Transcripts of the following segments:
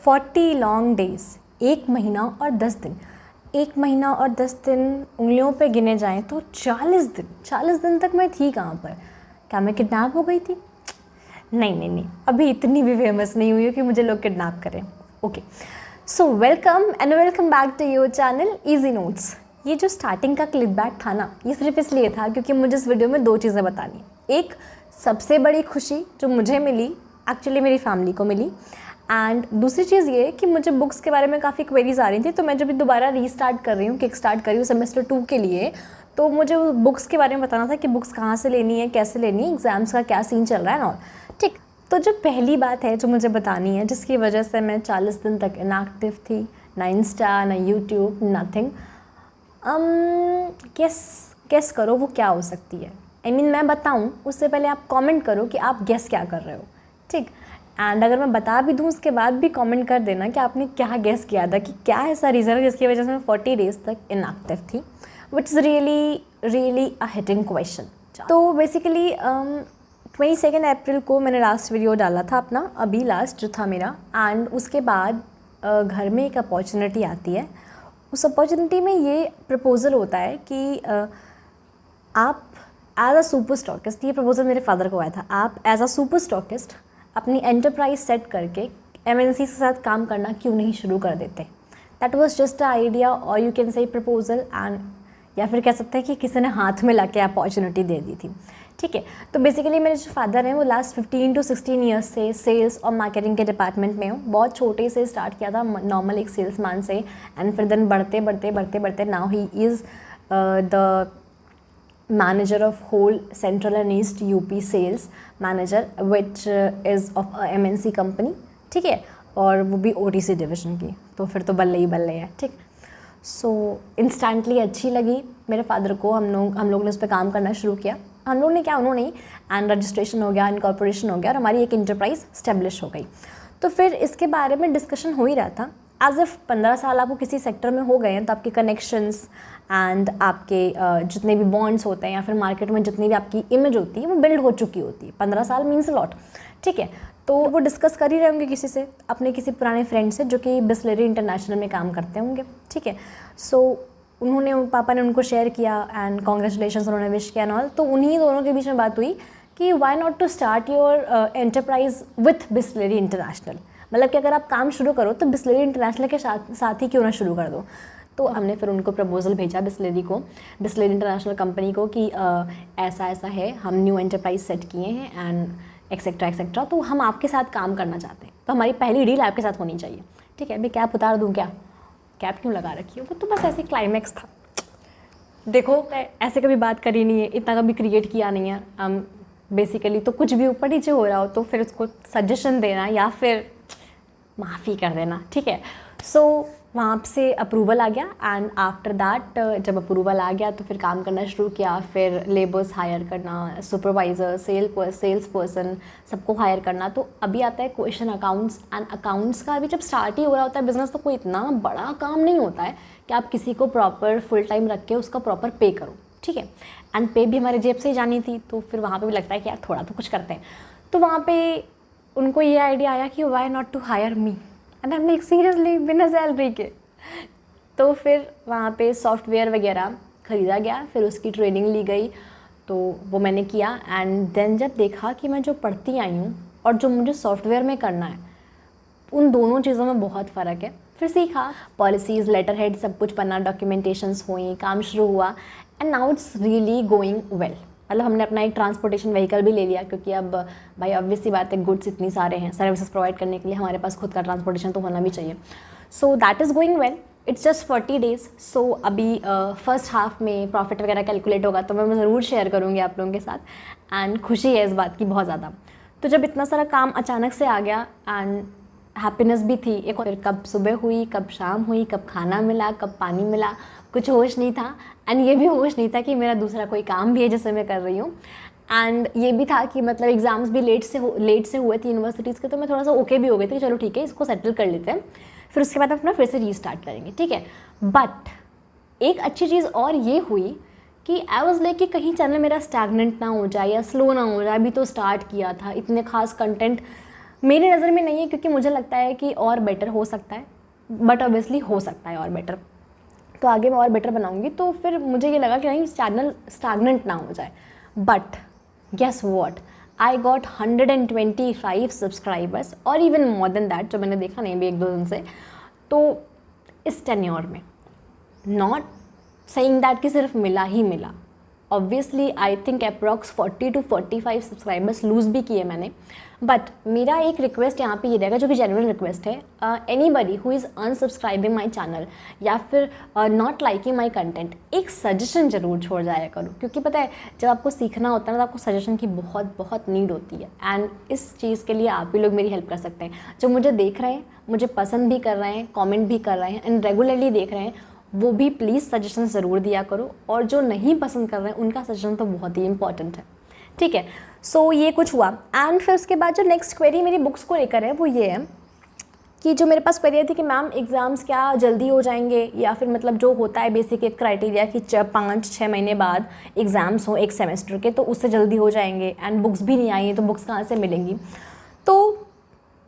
40 long days, 1 महीना और 10 दिन। 1 महीना और 10 दिन उंगलियों पे गिने जाएं तो 40 दिन तक मैं थी कहाँ पर? क्या मैं किडनैप हो गई थी? नहीं, अभी इतनी भी फेमस नहीं हुई है कि मुझे लोग किडनैप करें। Okay, so welcome back to your channel easy notes. ये जो स्टार्टिंग का क्लिप बैक था ना, ये सिर्फ इसलिए था क्योंकि मुझे इस वीडियो में 2 चीज़ें बतानी। एक, सबसे बड़ी खुशी जो मुझे मिली, एक्चुअली मेरी फैमिली को मिली, एंड दूसरी चीज़ ये कि मुझे बुक्स के बारे में काफ़ी क्वेरीज आ रही थी। तो मैं जब दोबारा रीस्टार्ट कर रही हूँ, किक स्टार्ट कर रही हूँ सेमेस्टर 2 के लिए, तो मुझे बुक्स के बारे में बताना था कि बुक्स कहाँ से लेनी है, कैसे लेनी है, एग्ज़ाम्स का क्या सीन चल रहा है ना। ठीक, तो जो पहली बात है जो मुझे बतानी है, जिसकी वजह से मैं 40 दिन तक इनएक्टिव थी, ना इंस्टा, ना यूट्यूब, नथिंग, गेस करो वो क्या हो सकती है। मैं बताऊँ उससे पहले आप कमेंट करो कि आप गेस क्या कर रहे हो। ठीक, एंड अगर मैं बता भी दूँ उसके बाद भी कमेंट कर देना कि आपने क्या गेस किया था, कि क्या ऐसा रीज़न है जिसकी वजह से मैं 40 डेज़ तक इनएक्टिव थी, which is really a hitting question. तो बेसिकली 22 अप्रैल को मैंने लास्ट वीडियो डाला था अपना, अभी लास्ट जो था मेरा, एंड उसके बाद घर में एक अपॉर्चुनिटी आती है। उस अपॉर्चुनिटी में ये प्रपोज़ल होता है कि आप एज अ सुपर स्टॉकिस्ट, ये प्रपोज़ल मेरे फादर को आया था, आप एज अ सुपर स्टॉकिस्ट अपनी एंटरप्राइज सेट करके MNC के साथ काम करना क्यों नहीं शुरू कर देते। That was just a idea, और you can say proposal, and या फिर कह सकते हैं कि किसी ने हाथ में लाके अपॉर्चुनिटी दे दी थी। ठीक है, तो बेसिकली मेरे जो फादर हैं वो लास्ट 15 to 16 ईयर्स से सेल्स और मार्केटिंग के डिपार्टमेंट में हूँ। बहुत छोटे से स्टार्ट किया था नॉर्मल एक सेल्समैन से, एंड फिर देन बढ़ते now he is the manager of whole central and east UP sales manager, which is of MNC company. ठीक है, और वो भी OTC डिवीज़न की, तो फिर तो बल्ले ही बल्ले है। ठीक, सो इंस्टेंटली अच्छी लगी मेरे फादर को। हम लोग ने उस पर काम करना शुरू किया। हम लोग ने क्या, उन्होंने, एंड रजिस्ट्रेशन हो गया, इनकॉर्पोरेशन हो गया, और हमारी एक इंटरप्राइज स्टेब्लिश हो गई। तो फिर इसके बारे में डिस्कशन हो ही रहा था, एज इफ़ 15 साल आपको किसी सेक्टर में हो गए हैं तो आपके कनेक्शंस एंड आपके जितने भी बॉन्ड्स होते हैं या फिर मार्केट में जितनी भी आपकी इमेज होती है वो बिल्ड हो चुकी होती है। 15 साल मीन्स अ लॉट। ठीक है, तो वो डिस्कस कर ही रहे होंगे किसी से, अपने किसी पुराने फ्रेंड से जो कि बिस्लेरी इंटरनेशनल में काम करते होंगे। ठीक है, सो उन्होंने, पापा ने उनको शेयर किया एंड कॉन्ग्रेचुलेशंस उन्होंने विश किया और तो उन्हीं दोनों के बीच में बात हुई कि why not to start your enterprise with Bisleri international. मतलब कि अगर आप काम शुरू करो तो बिस्लेरी इंटरनेशनल के साथ ही क्यों ना शुरू कर दो। तो हमने फिर उनको प्रपोजल भेजा बिस्लेरी इंटरनेशनल कंपनी को कि ऐसा है, हम न्यू एंटरप्राइज सेट किए हैं एंड एक्सेट्रा, तो हम आपके साथ काम करना चाहते हैं, तो हमारी पहली डील आपके साथ होनी चाहिए। ठीक है, मैं कैप उतार दूँ क्या? कैप क्यों लगा रखी हो? वो तो बस ऐसे क्लाइमैक्स था। देखो, ऐसे कभी बात करी नहीं है, इतना कभी क्रिएट किया नहीं है। बेसिकली तो कुछ भी ऊपर नीचे हो रहा हो तो फिर उसको सजेशन देना या फिर माफ़ी कर देना। ठीक है, सो वहाँ से अप्रूवल आ गया, एंड आफ्टर दैट जब अप्रूवल आ गया तो फिर काम करना शुरू किया। फिर लेबर्स हायर करना, सुपरवाइज़र, सेल्स पर्सन, सबको हायर करना। तो अभी आता है क्वेश्चन अकाउंट्स, एंड अकाउंट्स का अभी जब स्टार्ट ही हो रहा होता है बिजनेस, तो कोई इतना बड़ा काम नहीं होता है कि आप किसी को प्रॉपर फुल टाइम रख के उसका प्रॉपर पे करो। ठीक है, एंड पे भी हमारे जेब से ही जानी थी, तो फिर वहाँ पर भी लगता है कि यार थोड़ा तो कुछ करते हैं। तो वहाँ पर उनको ये आइडिया आया कि why not to hire me, and I am like seriously, बिना सैलरी के। तो फिर वहाँ पे सॉफ्टवेयर वगैरह ख़रीदा गया, फिर उसकी ट्रेनिंग ली गई, तो वो मैंने किया। एंड देन जब देखा कि मैं जो पढ़ती आई हूँ और जो मुझे सॉफ्टवेयर में करना है, उन दोनों चीज़ों में बहुत फ़र्क है। फिर सीखा, पॉलिसीज़, लेटर हेड, सब कुछ पढ़ना, डॉक्यूमेंटेशंस हुई, काम शुरू हुआ, and now it's really going well. मतलब हमने अपना एक ट्रांसपोर्टेशन व्हीकल भी ले लिया, क्योंकि अब भाई ऑब्वियस सी बात है, गुड्स इतनी सारे हैं, सर्विसेज प्रोवाइड करने के लिए हमारे पास खुद का ट्रांसपोर्टेशन तो होना भी चाहिए। So that is going well, it's just 40 days. सो अभी फर्स्ट हाफ में प्रॉफिट वगैरह कैलकुलेट होगा तो मैं ज़रूर शेयर करूँगी आप लोगों के साथ, एंड खुशी है इस बात की बहुत ज़्यादा। तो जब इतना सारा काम अचानक से आ गया, एंड हैप्पीनेस भी थी एक, फिर कब सुबह हुई, कब शाम हुई, कब खाना मिला, कब पानी मिला, कुछ होश नहीं था। एंड ये भी होश नहीं था कि मेरा दूसरा कोई काम भी है जिसे मैं कर रही हूँ। एंड ये भी था कि मतलब एग्ज़ाम्स भी लेट से हुए थे यूनिवर्सिटीज़ के, तो मैं थोड़ा सा ओके भी हो गई थी कि चलो ठीक है, इसको सेटल कर लेते हैं, फिर उसके बाद अपना फिर से रीस्टार्ट करेंगे। ठीक है, बट एक अच्छी चीज़ और ये हुई कि आई वॉज लाइक कि कहीं चैनल मेरा स्टैगनेंट ना हो जाए या स्लो ना हो जाए। अभी तो स्टार्ट किया था, इतने खास कंटेंट मेरी नज़र में नहीं है, क्योंकि मुझे लगता है कि और बेटर हो सकता है, बट ऑब्वियसली हो सकता है और बेटर, तो आगे मैं और बेटर बनाऊंगी। तो फिर मुझे ये लगा कि नहीं, चैनल स्टैग्नेंट ना हो जाए। But guess what, I got 125 subscribers और इवन मोर देन दैट, जो मैंने देखा नहीं भी 1-2 दिन से। तो इस टेन्योर में, नॉट सेइंग दैट कि सिर्फ मिला ही मिला, obviously I think approx 40 to 45 subscribers lose भी किए मैंने। बट मेरा एक रिक्वेस्ट यहाँ पे ये रहेगा, जो कि जेन्युइन रिक्वेस्ट है, anybody who is अनसब्सक्राइबिंग my channel या फिर नॉट लाइकिंग माई कंटेंट, एक सजेशन ज़रूर छोड़ जाया करो। क्योंकि पता है, जब आपको सीखना होता है ना, तो आपको सजेशन की बहुत बहुत नीड होती है। एंड इस चीज़ के लिए आप भी लोग मेरी हेल्प कर सकते हैं। जो मुझे देख रहे हैं, मुझे पसंद भी कर रहे हैं, कॉमेंट भी कर रहे हैं एंड रेगुलरली देख रहे हैं, वो भी प्लीज़ सजेशन ज़रूर दिया करो। और जो नहीं पसंद कर रहे हैं, उनका सजेशन तो बहुत ही इंपॉर्टेंट है, ठीक है। सो ये कुछ हुआ। एंड फिर उसके बाद जो नेक्स्ट क्वेरी मेरी बुक्स को लेकर है, वो ये है कि जो मेरे पास क्वेरी थी कि मैम एग्ज़ाम्स क्या जल्दी हो जाएंगे, या फिर मतलब जो होता है बेसिक एक क्राइटेरिया कि 5-6 महीने बाद एग्ज़ाम्स हो एक सेमेस्टर के, तो उससे जल्दी हो जाएंगे। एंड बुक्स भी नहीं आई हैं, तो बुक्स कहाँ से मिलेंगी। तो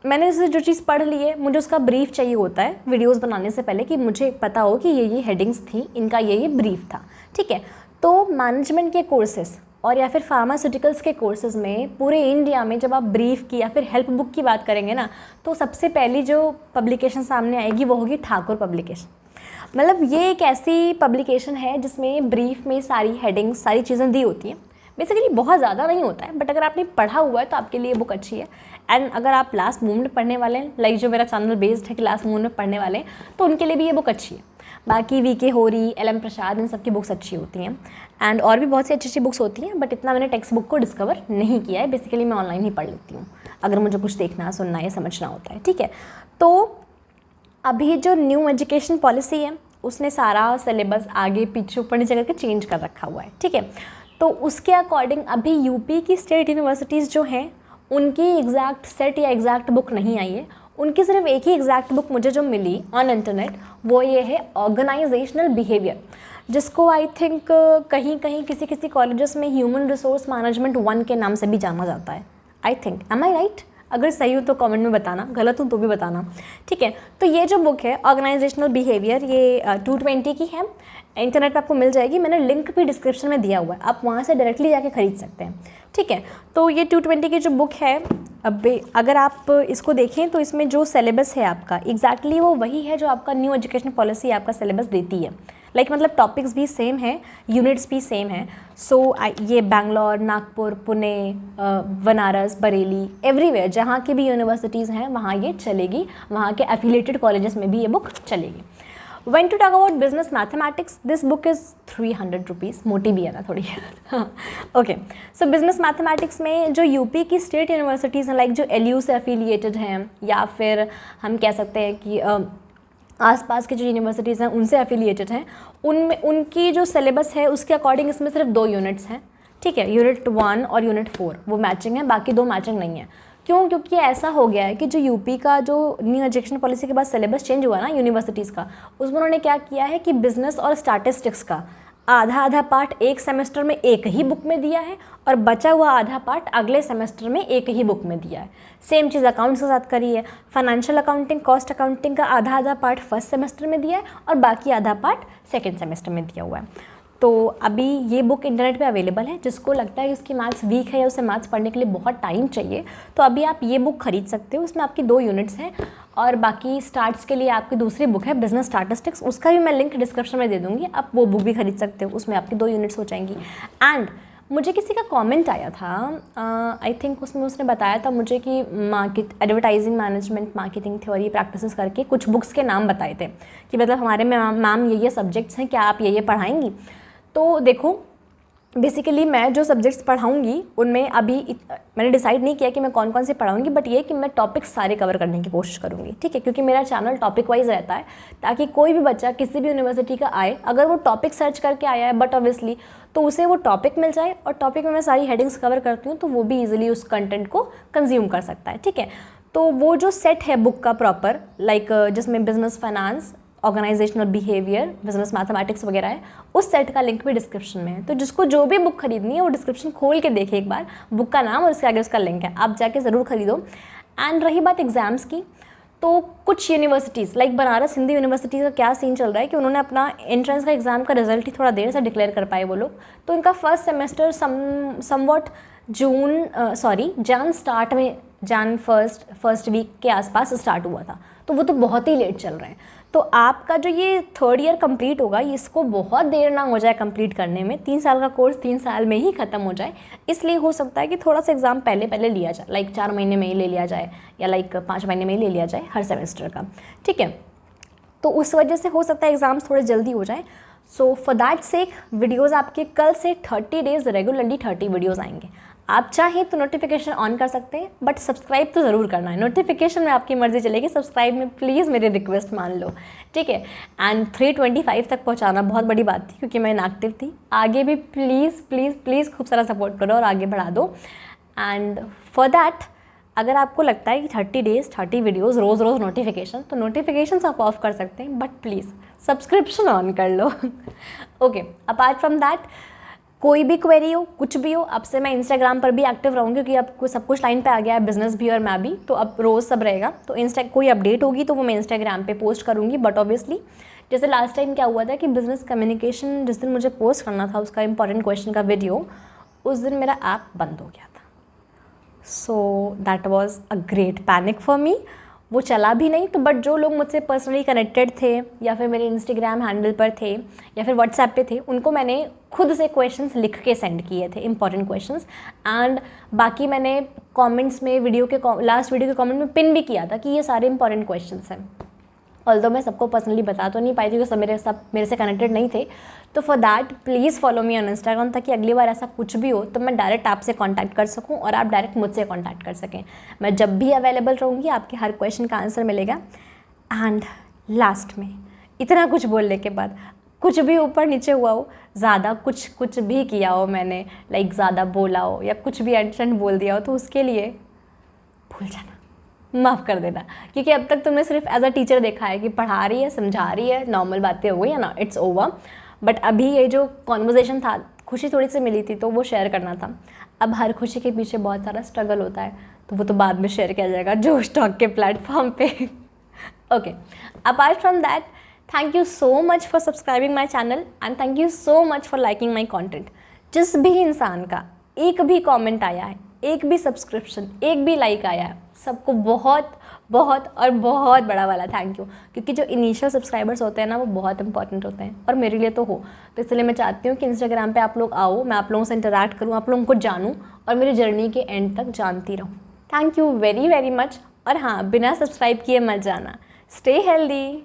मैंने इससे जो चीज़ पढ़ ली है, मुझे उसका ब्रीफ चाहिए होता है वीडियोस बनाने से पहले, कि मुझे पता हो कि ये हेडिंग्स थी, इनका ये ब्रीफ था, ठीक है। तो मैनेजमेंट के कोर्सेज़ और या फिर फार्मास्यूटिकल्स के कोर्सेज़ में पूरे इंडिया में जब आप ब्रीफ की या फिर हेल्प बुक की बात करेंगे ना, तो सबसे पहली जो पब्लिकेशन सामने आएगी वो होगी ठाकुर पब्लिकेशन। मतलब ये एक ऐसी पब्लिकेशन है जिसमें ब्रीफ में सारी हेडिंग्स, सारी चीज़ें दी होती हैं। बेसिकली बहुत ज़्यादा नहीं होता है, बट अगर आपने पढ़ा हुआ है तो आपके लिए बुक अच्छी है। एंड अगर आप लास्ट मूवमेंट पढ़ने वाले हैं, लाइक जो मेरा चैनल बेस्ड है कि लास्ट मूवमेंट पढ़ने वाले हैं, तो उनके लिए भी ये बुक अच्छी है। बाकी वीके होरी, LM प्रसाद, इन सब की बुक्स अच्छी होती हैं। एंड और भी बहुत सी अच्छी अच्छी बुक्स होती हैं, बट इतना मैंने टेक्स्ट बुक को डिस्कवर नहीं किया है। बेसिकली मैं ऑनलाइन ही पढ़ लेती हूँ अगर मुझे कुछ देखना, सुनना या समझना होता है, ठीक है। तो अभी जो न्यू एजुकेशन पॉलिसी है, उसने सारा सिलेबस आगे पीछे ऊपर नीचे करके चेंज कर रखा हुआ है, ठीक है। तो उसके अकॉर्डिंग अभी यूपी की स्टेट यूनिवर्सिटीज़ जो हैं, उनकी एग्जैक्ट सेट या एग्जैक्ट बुक नहीं आई है। उनकी सिर्फ एक ही एग्जैक्ट बुक मुझे जो मिली ऑन इंटरनेट, वो ये है ऑर्गेनाइजेशनल बिहेवियर, जिसको आई थिंक कहीं कहीं किसी किसी कॉलेजेस में ह्यूमन रिसोर्स मैनेजमेंट 1 के नाम से भी जाना जाता है, I think. Am I right? अगर सही हो तो कमेंट में बताना, गलत हो तो भी बताना, ठीक है। तो ये जो बुक है ऑर्गेनाइजेशनल बिहेवियर, ये 220 की है, इंटरनेट पे आपको मिल जाएगी। मैंने लिंक भी डिस्क्रिप्शन में दिया हुआ है, आप वहाँ से डायरेक्टली जाके खरीद सकते हैं, ठीक है। तो ये 220 की जो बुक है, अब अगर आप इसको देखें तो इसमें जो सिलेबस है आपका एग्जैक्टली वो वही है जो आपका न्यू एजुकेशन पॉलिसी आपका सिलेबस देती है। लाइक मतलब टॉपिक्स भी सेम है, यूनिट्स भी सेम है। सो ये बैंगलोर, नागपुर, पुणे, बनारस, बरेली, एवरीवेयर जहाँ की भी यूनिवर्सिटीज़ हैं वहाँ ये चलेगी, वहाँ के एफिलिएटेड कॉलेजेस में भी ये बुक चलेगी। When to talk about business mathematics, this book is 300 rupees, मोटी भी है ना थोड़ी। ओके, सो बिजनेस मैथमेटिक्स में जो यूपी की स्टेट यूनिवर्सिटीज़ हैं, लाइक जो LU से एफिलिएटेड हैं, या फिर हम कह सकते हैं कि आसपास की जो यूनिवर्सिटीज़ हैं उनसे एफिलिएटेड हैं, उनमें उनकी जो सिलेबस है उसके अकॉर्डिंग इसमें सिर्फ 2 यूनिट्स हैं, ठीक है। यूनिट 1 और यूनिट 4 वो मैचिंग है, बाकी 2 मैचिंग नहीं है। क्यों? क्योंकि ऐसा हो गया है कि जो यूपी का जो न्यू एजुकेशन पॉलिसी के बाद सिलेबस चेंज हुआ ना यूनिवर्सिटीज़ का, उसमें उन्होंने क्या किया है कि बिजनेस और स्टैटिस्टिक्स का आधा आधा पार्ट एक सेमेस्टर में एक ही बुक में दिया है, और बचा हुआ आधा पार्ट अगले सेमेस्टर में एक ही बुक में दिया है। सेम चीज़ अकाउंट्स के साथ करी है। फाइनेंशियल अकाउंटिंग, कॉस्ट अकाउंटिंग का आधा आधा पार्ट फर्स्ट सेमेस्टर में दिया है और बाकी आधा पार्ट सेकेंड सेमेस्टर में दिया हुआ है। तो अभी ये बुक इंटरनेट पे अवेलेबल है। जिसको लगता है कि उसकी मैथ्स वीक है या उसे मैथ्स पढ़ने के लिए बहुत टाइम चाहिए, तो अभी आप ये बुक खरीद सकते हो। उसमें आपकी 2 यूनिट्स हैं, और बाकी स्टार्ट्स के लिए आपकी दूसरी बुक है बिजनेस स्टैटिस्टिक्स, उसका भी मैं लिंक डिस्क्रिप्शन में दे दूँगी, आप वो बुक भी खरीद सकते हो। उसमें आपकी 2 यूनिट्स हो जाएंगी। एंड मुझे किसी का कमेंट आया था, आई थिंक उसमें उसने बताया था मुझे कि advertising management, marketing theory, practices करके कुछ बुक्स के नाम बताए थे कि मतलब हमारे में मैम ये सब्जेक्ट्स हैं, क्या आप ये पढ़ाएंगी। तो देखो, बेसिकली मैं जो सब्जेक्ट्स पढ़ाऊँगी उनमें अभी मैंने डिसाइड नहीं किया कि मैं कौन कौन से पढ़ाऊँगी, बट ये कि मैं टॉपिक्स सारे कवर करने की कोशिश करूँगी, ठीक है। क्योंकि मेरा चैनल टॉपिक वाइज रहता है, ताकि कोई भी बच्चा किसी भी यूनिवर्सिटी का आए, अगर वो टॉपिक सर्च करके आया है बट ऑब्वियसली, तो उसे वो टॉपिक मिल जाए, और टॉपिक में मैं सारी हेडिंग्स कवर करती हूँ, तो वो भी ईजिली उस कंटेंट को कंज्यूम कर सकता है, ठीक है। तो वो जो सेट है बुक का प्रॉपर, लाइक जिसमें business finance, organisational behaviour, business mathematics वगैरह है, उस सेट का लिंक भी डिस्क्रिप्शन में है। तो जिसको जो भी बुक खरीदनी है वो डिस्क्रिप्शन खोल के देखे एक बार, बुक का नाम और उसके आगे उसका लिंक है, आप जाके ज़रूर खरीदो। एंड रही बात एग्ज़ाम्स की, तो कुछ universities like Banaras Hindu university का क्या सीन चल रहा है कि उन्होंने अपना एंट्रेंस का एग्ज़ाम का रिजल्ट ही थोड़ा देर से डिक्लेयर कर पाए वो लोग, तो उनका फर्स्ट सेमेस्टर समवॉट जान फर्स्ट वीक के आसपास स्टार्ट हुआ था, तो वो तो बहुत ही लेट चल रहे हैं। तो आपका जो ये 3rd ईयर कंप्लीट होगा, इसको बहुत देर ना हो जाए कंप्लीट करने में, 3 साल का कोर्स 3 साल में ही ख़त्म हो जाए। इसलिए हो सकता है कि थोड़ा सा एग्ज़ाम पहले लिया जाए, लाइक 4 महीने में ही ले लिया जाए या लाइक 5 महीने में ही ले लिया जाए हर सेमेस्टर का, ठीक है। तो उस वजह से हो सकता है एग्ज़ाम्स थोड़े जल्दी हो जाए। So for that sake videos आपके कल से 30 डेज़ रेगुलरली 30 वीडियोज़ आएंगे। आप चाहें तो नोटिफिकेशन ऑन कर सकते हैं, बट सब्सक्राइब तो ज़रूर करना है। नोटिफिकेशन में आपकी मर्ज़ी चलेगी, सब्सक्राइब में प्लीज़ मेरी रिक्वेस्ट मान लो, ठीक है। एंड 325 तक पहुंचाना बहुत बड़ी बात थी क्योंकि मैं इनएक्टिव थी। आगे भी प्लीज़ प्लीज़ प्लीज़ खूब सारा सपोर्ट करो और आगे बढ़ा दो। एंड फॉर दैट अगर आपको लगता है कि 30 डेज़ 30 वीडियोज़ रोज़ नोटिफिकेशन, तो नोटिफिकेशंस आप ऑफ कर सकते हैं, बट प्लीज़ सब्सक्रिप्शन ऑन कर लो। ओके, अपार्ट फ्रॉम दैट कोई भी क्वेरी हो, कुछ भी हो, अब से मैं इंस्टाग्राम पर भी एक्टिव रहूँगी क्योंकि अब सब कुछ लाइन पे आ गया है, बिजनेस भी और मैं भी, तो अब रोज़ सब रहेगा। तो कोई अपडेट होगी तो वो मैं इंस्टाग्राम पे पोस्ट करूँगी, बट ऑब्वियसली जैसे लास्ट टाइम क्या हुआ था कि बिज़नेस कम्युनिकेशन जिस दिन मुझे पोस्ट करना था उसका इंपॉर्टेंट क्वेश्चन का वीडियो, उस दिन मेरा ऐप बंद हो गया था। So that was a great panic for me. वो चला भी नहीं, तो बट जो लोग मुझसे पर्सनली कनेक्टेड थे या फिर मेरे इंस्टाग्राम हैंडल पर थे या फिर व्हाट्सएप पे थे, उनको मैंने खुद से क्वेश्चंस लिख के सेंड किए थे, इंपॉर्टेंट क्वेश्चंस। एंड बाकी मैंने कमेंट्स में लास्ट वीडियो के कमेंट में पिन भी किया था कि ये सारे इंपॉर्टेंट क्वेश्चंस हैं। ऑल्दो मैं सबको पर्सनली बता तो नहीं पाई थी क्योंकि सब मेरे से कनेक्टेड नहीं थे। तो for that please follow me on Instagram, ताकि अगली बार ऐसा कुछ भी हो तो मैं डायरेक्ट आपसे कांटेक्ट कर सकूं और आप डायरेक्ट मुझसे कांटेक्ट कर सकें। मैं जब भी अवेलेबल रहूँगी, आपके हर क्वेश्चन का आंसर मिलेगा। एंड लास्ट में इतना कुछ बोलने के बाद कुछ भी ऊपर नीचे हुआ हो, ज़्यादा कुछ भी किया हो मैंने, लाइक ज़्यादा बोला हो या कुछ भी एडसेंट बोल दिया हो, तो उसके लिए भूल जाना, माफ़ कर देना। क्योंकि अब तक तुमने सिर्फ एज अ टीचर देखा है कि पढ़ा रही है, समझा रही है, नॉर्मल बातें हो गई है ना, इट्स ओवर। बट अभी ये जो कॉन्वर्जेसन था, खुशी थोड़ी सी मिली थी तो वो शेयर करना था। अब हर खुशी के पीछे बहुत सारा स्ट्रगल होता है, तो वो तो बाद में शेयर किया जाएगा जोश टॉक के प्लेटफॉर्म पे। Okay, apart from that, thank you so much for subscribing my channel and thank you so much for liking my content. जिस भी इंसान का एक भी कॉमेंट आया है, एक भी सब्सक्रिप्शन, एक भी लाइक आया है, सबको बहुत बहुत और बहुत बड़ा वाला थैंक यू। क्योंकि जो इनिशियल सब्सक्राइबर्स होते हैं ना, वो बहुत इंपॉर्टेंट होते हैं और मेरे लिए तो हो। तो इसलिए मैं चाहती हूँ कि इंस्टाग्राम पे आप लोग आओ, मैं आप लोगों से इंटरैक्ट करूँ, आप लोगों को जानूँ और मेरी जर्नी के एंड तक जानती रहूँ। Thank you very very much. और हाँ, बिना सब्सक्राइब किए मत जाना। Stay healthy.